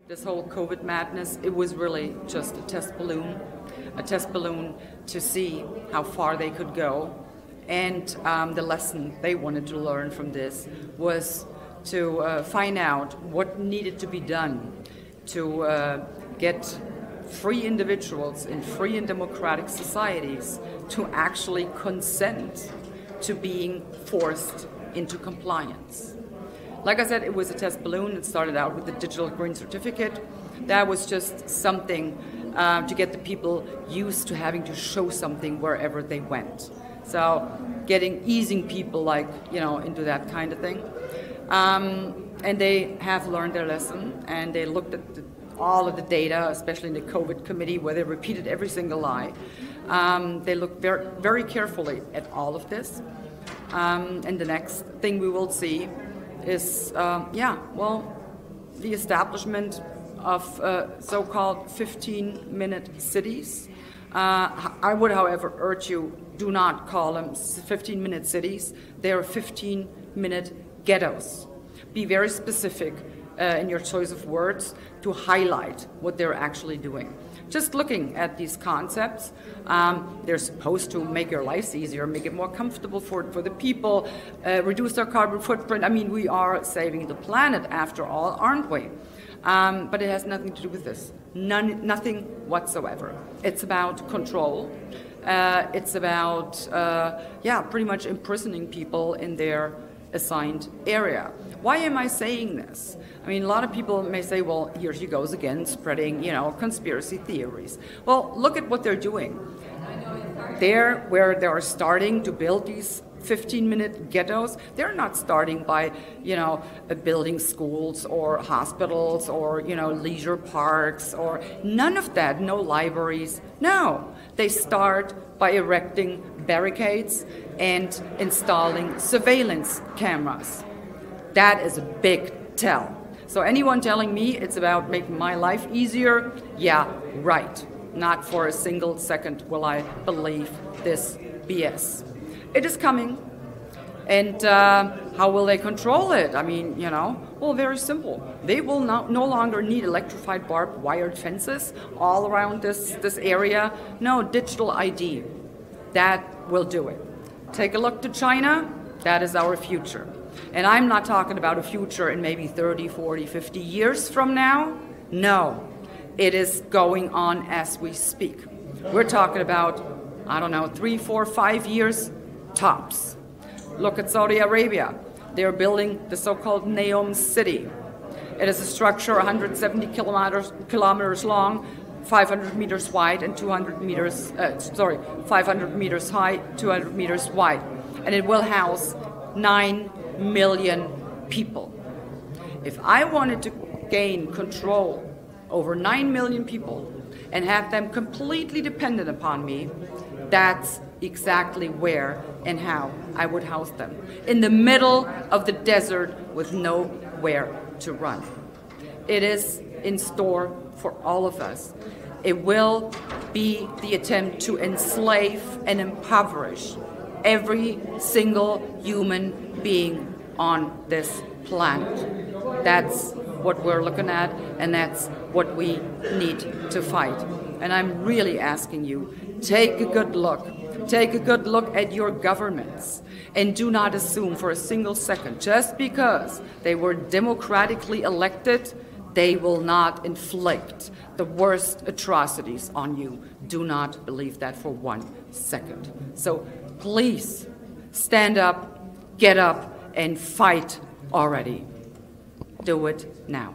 This whole COVID madness, it was really just a test balloon to see how far they could go. And the lesson they wanted to learn from this was to find out what needed to be done to get free individuals in free and democratic societies to actually consent to being forced into compliance. Like I said, it was a test balloon. It started out with the digital green certificate. That was just something to get the people used to having to show something wherever they went. So easing people into that kind of thing. And they have learned their lesson, and they looked at all of the data, especially in the COVID committee, where they repeated every single lie. They looked very, very carefully at all of this. And the next thing we will see is, the establishment of so-called 15-minute cities. I would, however, urge you, do not call them 15-minute cities. They are 15-minute ghettos. Be very specific in your choice of words to highlight what they're actually doing. Just looking at these concepts, they're supposed to make your lives easier, make it more comfortable for the people, reduce their carbon footprint. I mean, we are saving the planet after all, aren't we? But it has nothing to do with this. Nothing whatsoever. It's about control. It's about, pretty much imprisoning people in their assigned area. Why am I saying this? I mean, a lot of people may say, well, here she goes again, spreading, conspiracy theories. Well, look at what they're doing. Where they are starting to build these 15-minute ghettos, they're not starting by, building schools or hospitals or, leisure parks or none of that, no libraries. No, they start by erecting barricades and installing surveillance cameras. That is a big tell. So anyone telling me it's about making my life easier, yeah, right. Not for a single second will I believe this BS. It is coming. And how will they control it? I mean, well, very simple. They will no longer need electrified barbed wired fences all around this area. No, digital ID. That will do it. Take a look to China. That is our future. And I'm not talking about a future in maybe 30, 40, 50 years from now. No, it is going on as we speak. We're talking about, 3, 4, 5 years tops. Look at Saudi Arabia. They're building the so-called Neom city. It is a structure 170 kilometers long, 500 meters wide, and 500 meters high, 200 meters wide. And it will house 9 million people. If I wanted to gain control over 9 million people and have them completely dependent upon me, that's exactly where and how I would house them. In the middle of the desert with nowhere to run. It is in store for all of us. It will be the attempt to enslave and impoverish every single human being on this planet. That's what we're looking at, and that's what we need to fight. And I'm really asking you, take a good look. Take a good look at your governments, and do not assume for a single second, just because they were democratically elected, they will not inflict the worst atrocities on you. Do not believe that for 1 second. So please stand up, get up, and fight already. Do it now.